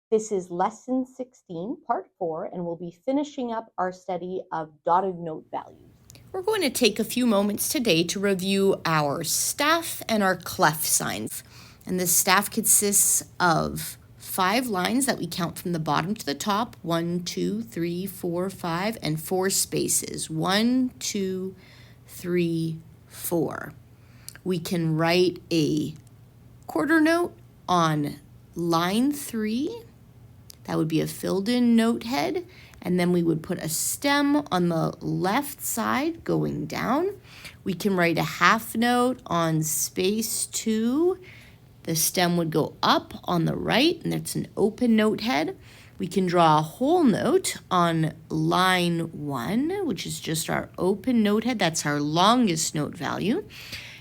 This is Lesson 16, Part 4, and we'll be finishing up our study of dotted note values. We're going to take a few moments today to review our staff and our clef signs. And the staff consists of 5 lines that we count from the bottom to the top, 1, 2, 3, 4, 5, and 4 spaces, 1, 2, 3, 4. We can write a quarter note on line 3. That would be a filled in note head. And then we would put a stem on the left side going down. We can write a half note on space 2. The stem would go up on the right, and that's an open note head. We can draw a whole note on line 1, which is just our open note head. That's our longest note value.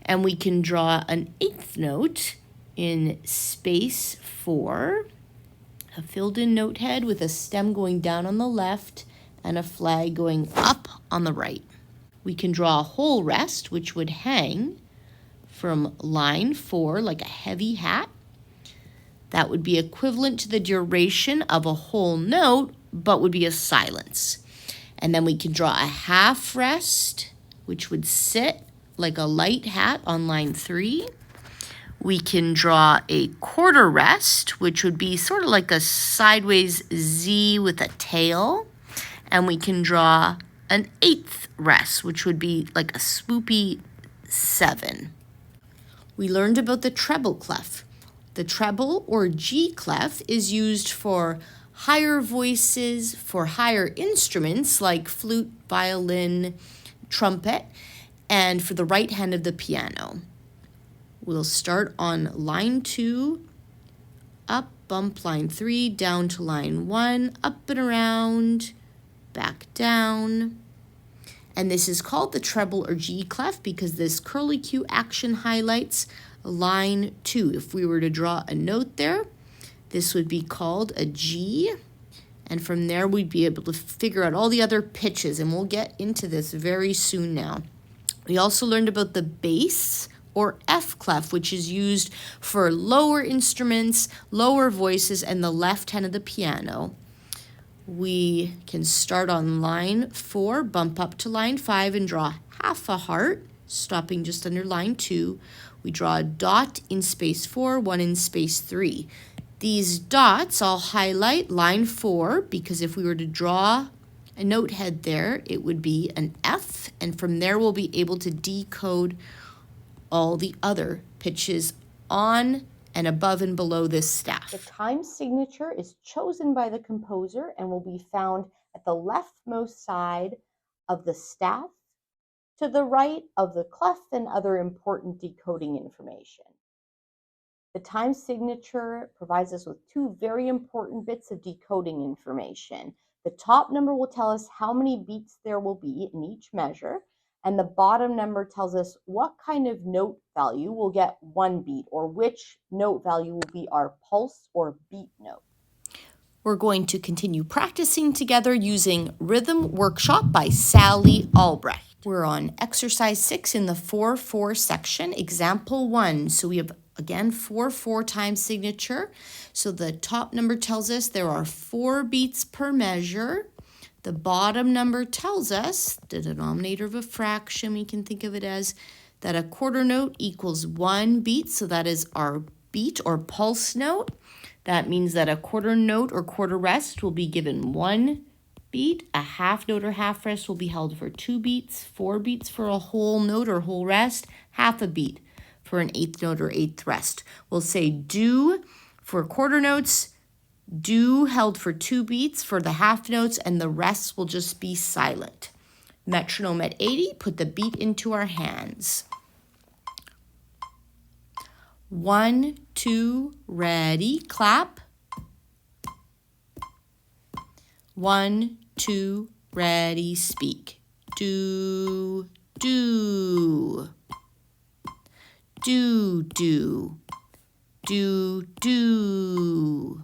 And we can draw an 8th note in space 4. A filled-in note head with a stem going down on the left and a flag going up on the right. We can draw a whole rest, which would hang from line 4 like a heavy hat. That would be equivalent to the duration of a whole note, but would be a silence. And then we can draw a half rest, which would sit like a light hat on line 3. We can draw a quarter rest, which would be sort of like a sideways Z with a tail. And we can draw an 8th rest, which would be like a swoopy 7. We learned about the treble clef. The treble or G clef is used for higher voices, for higher instruments like flute, violin, trumpet, and for the right hand of the piano. We'll start on line 2, up, bump line 3, down to line 1, up and around, back down. And this is called the treble or G clef because this curly Q action highlights line 2. If we were to draw a note there, this would be called a G. And from there, we'd be able to figure out all the other pitches, and we'll get into this very soon now. We also learned about the bass or F clef, which is used for lower instruments, lower voices, and the left hand of the piano. We can start on line 4, bump up to line 5, and draw half a heart, stopping just under line 2. We draw a dot in space 4, 1 in space 3. These dots all highlight line 4 because if we were to draw a note head there, it would be an F, and from there we'll be able to decode all the other pitches on and above and below this staff. The time signature is chosen by the composer and will be found at the leftmost side of the staff to the right of the clef and other important decoding information. The time signature provides us with 2 very important bits of decoding information. The top number will tell us how many beats there will be in each measure, and the bottom number tells us what kind of note value will get 1 beat, or which note value will be our pulse or beat note. We're going to continue practicing together using Rhythm Workshop by Sally Albrecht. We're on exercise 6 in the 4/4 section, example 1. So we have, again, 4/4 time signature. So the top number tells us there are 4 beats per measure. The bottom number tells us, the denominator of a fraction, we can think of it as, that a quarter note equals 1 beat. So that is our beat or pulse note. That means that a quarter note or quarter rest will be given 1 beat. A half note or half rest will be held for 2 beats. 4 beats for a whole note or whole rest. Half a beat for an 8th note or 8th rest. We'll say do for quarter notes, do held for 2 beats for the half notes, and the rest will just be silent. Metronome at 80, put the beat into our hands. 1, 2, ready, clap. 1, 2, ready, speak. Do, do. Do, do. Do, do.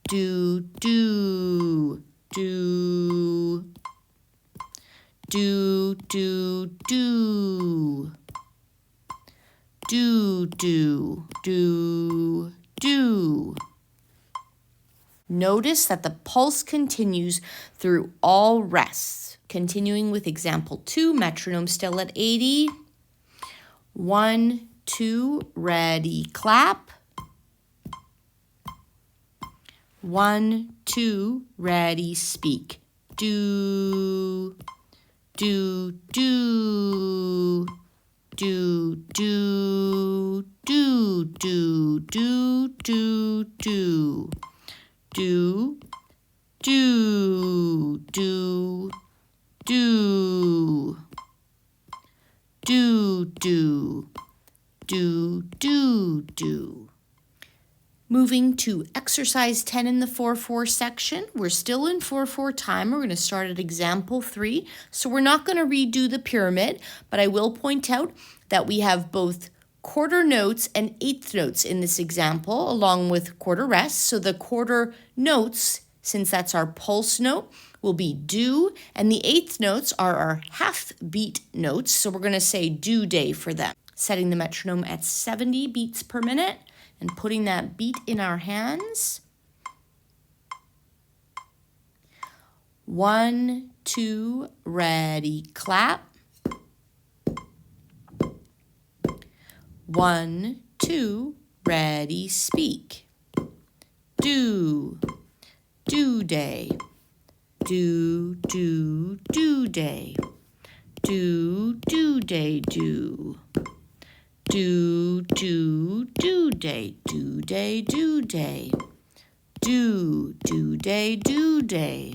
Do, do. Do. Do, do, do. Do, do, do, do. Notice that the pulse continues through all rests. Continuing with example 2, metronome still at 80. 1, 2, ready, clap. 1, 2, ready, speak. Do, do, do, do, do, do, do, do, do, do. Do, do, do, do, do, do, do, do, do. Moving to exercise 10 in the 4-4 section. We're still in 4-4 time. We're going to start at example 3. So we're not going to redo the pyramid, but I will point out that we have both quarter notes and eighth notes in this example, along with quarter rests. So the quarter notes, since that's our pulse note, will be do, and the eighth notes are our half beat notes. So we're going to say do day for them. Setting the metronome at 70 beats per minute and putting that beat in our hands. 1, 2, ready, clap. 1, 2, ready, speak. Do, do day. Do, do, do day. Do, do day, do. Do, do, do day. Do day, do day. Do, do day, do day.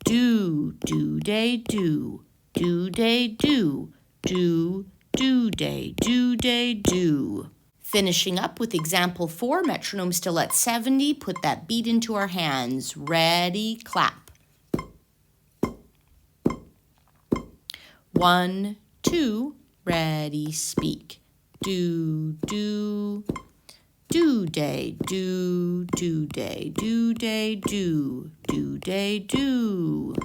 Do, do day, do. Do day, do. Do, do day, do day, do. Finishing up with example 4, metronome still at 70. Put that beat into our hands. Ready, clap. 1, 2, ready, speak. Do, do, do day, do, do day, do day, do, do day, do.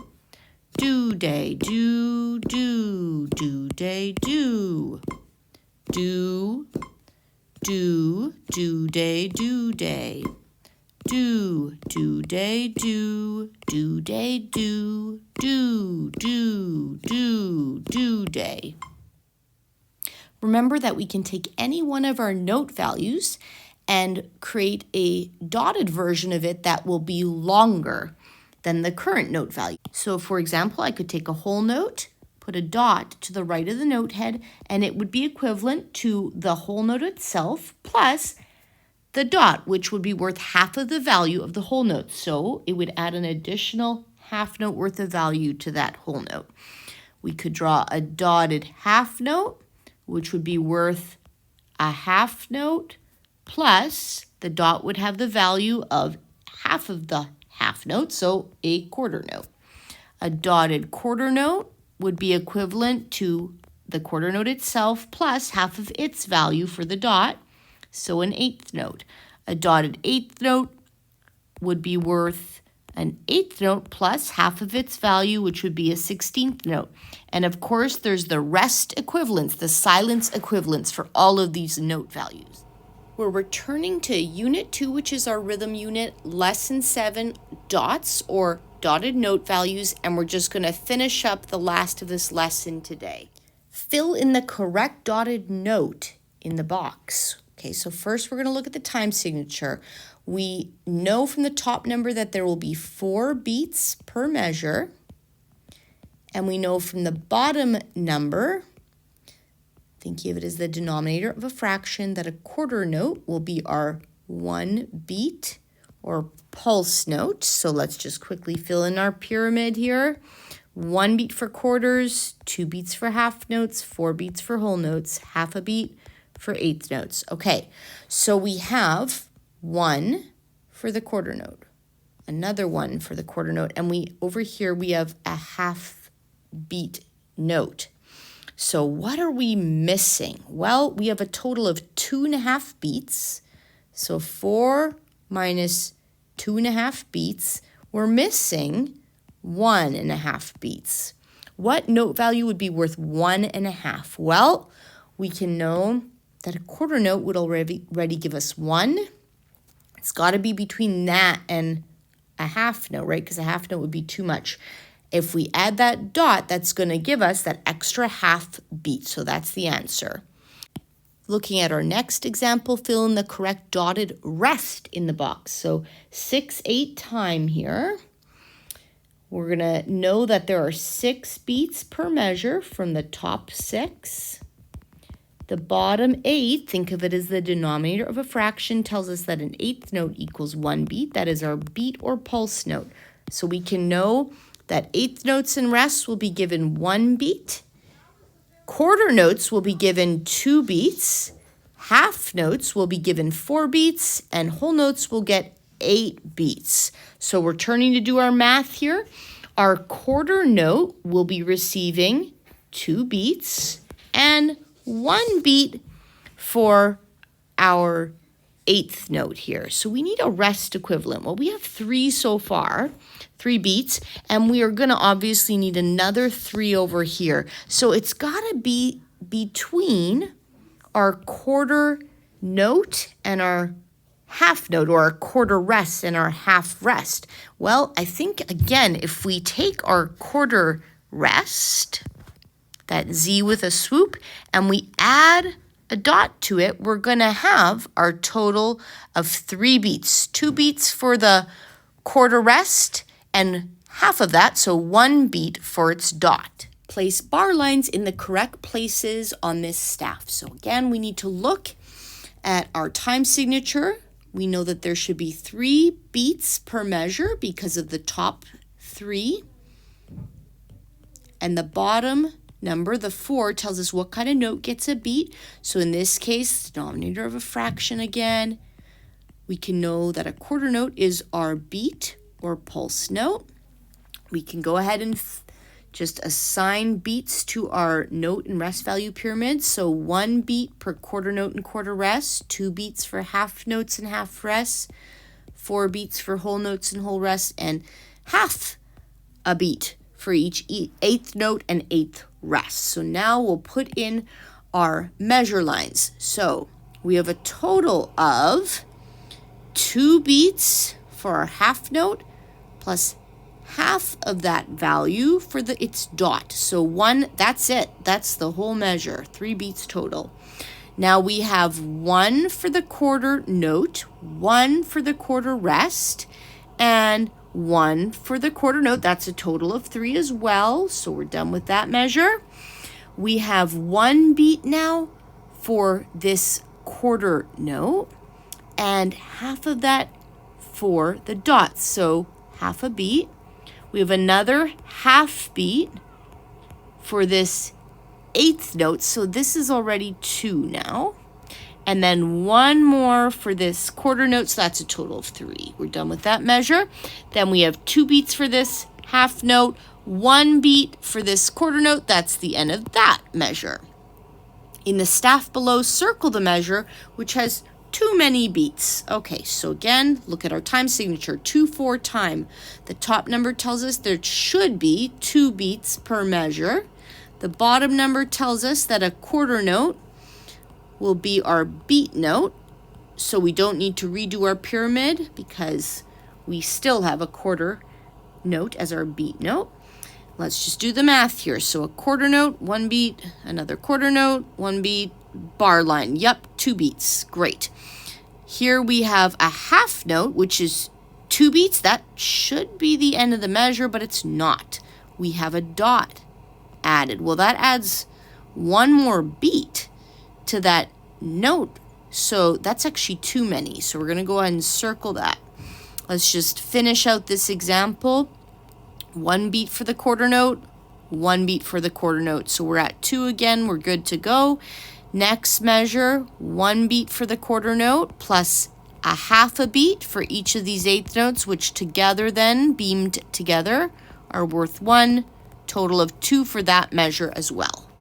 Do day, do, do, do day, do. Do, do, do day, do day. Do, do day, do day, do, do, do, do, do day. Remember that we can take any one of our note values and create a dotted version of it that will be longer than the current note value. So for example, I could take a whole note, put a dot to the right of the note head, and it would be equivalent to the whole note itself plus the dot, which would be worth half of the value of the whole note. So it would add an additional half note worth of value to that whole note. We could draw a dotted half note, which would be worth a half note, plus the dot would have the value of half of the half note, so a quarter note. A dotted quarter note would be equivalent to the quarter note itself plus half of its value for the dot, so an eighth note. A dotted eighth note would be worth an eighth note plus half of its value, which would be a 16th note. And of course, there's the rest equivalents, the silence equivalents for all of these note values. We're returning to Unit 2, which is our rhythm unit, Lesson 7, dots or dotted note values, and we're just going to finish up the last of this lesson today. Fill in the correct dotted note in the box. Okay, so first we're going to look at the time signature. We know from the top number that there will be 4 beats per measure, and we know from the bottom number, thinking of it as the denominator of a fraction, that a quarter note will be our 1 beat or pulse note. So let's just quickly fill in our pyramid here. 1 beat for quarters, 2 beats for half notes, 4 beats for whole notes, half a beat for eighth notes. Okay, so we have 1 for the quarter note, another 1 for the quarter note, and over here we have a half beat note. So what are we missing? Well, we have a total of 2.5 beats. So 4 minus 2.5 beats, we're missing 1.5 beats. What note value would be worth 1.5? Well, we can know that a quarter note would already give us 1. It's got to be between that and a half note, right? Because a half note would be too much. If we add that dot, that's going to give us that extra half beat. So that's the answer. Looking at our next example, fill in the correct dotted rest in the box. So 6/8 time here. We're going to know that there are 6 beats per measure from the top 6. The bottom 8, think of it as the denominator of a fraction, tells us that an 8th note equals 1 beat. That is our beat or pulse note. So we can know that 8th notes in rest will be given 1 beat. Quarter notes will be given 2 beats. Half notes will be given 4 beats. And whole notes will get 8 beats. So we're turning to do our math here. Our quarter note will be receiving 2 beats and 1 beat for our 8th note here. So we need a rest equivalent. Well, we have 3 so far, 3 beats, and we are going to obviously need another 3 over here. So it's got to be between our quarter note and our half note, or our quarter rest and our half rest. Well, I think, again, if we take our quarter rest, that Z with a swoop, and we add a dot to it, we're going to have our total of 3 beats. 2 beats for the quarter rest and half of that, so 1 beat for its dot. Place bar lines in the correct places on this staff. So again, we need to look at our time signature. We know that there should be 3 beats per measure because of the top 3. And the bottom number, the 4, tells us what kind of note gets a beat. So in this case, denominator of a fraction again, we can know that a quarter note is our beat or pulse note. We can go ahead and just assign beats to our note and rest value pyramid. So 1 beat per quarter note and quarter rest, 2 beats for half notes and half rest, 4 beats for whole notes and whole rest, and half a beat for each 8th note and 8th rest. So now we'll put in our measure lines. So we have a total of 2 beats for our half note plus half of that value for its dot. So 1, that's it. That's the whole measure, 3 beats total. Now we have 1 for the quarter note, 1 for the quarter rest, and 1 for the quarter note. That's a total of 3 as well. So we're done with that measure. We have 1 beat now for this quarter note and half of that for the dot. So half a beat. We have another half beat for this 8th note. So this is already 2 now. And then 1 more for this quarter note, so that's a total of 3. We're done with that measure. Then we have 2 beats for this half note, 1 beat for this quarter note. That's the end of that measure. In the staff below, circle the measure which has too many beats. Okay, so again, look at our time signature, 2/4 time. The top number tells us there should be 2 beats per measure. The bottom number tells us that a quarter note will be our beat note, so we don't need to redo our pyramid because we still have a quarter note as our beat note. Let's just do the math here. So a quarter note, 1 beat, another quarter note, 1 beat, bar line. Yep, 2 beats. Great. Here we have a half note, which is 2 beats. That should be the end of the measure, but it's not. We have a dot added. Well, that adds 1 more beat to that note. So that's actually too many. So we're going to go ahead and circle that. Let's just finish out this example. 1 beat for the quarter note, 1 beat for the quarter note. So we're at 2 again. We're good to go. Next measure, 1 beat for the quarter note plus a half a beat for each of these 8th notes, which together then, beamed together, are worth 1. Total of 2 for that measure as well.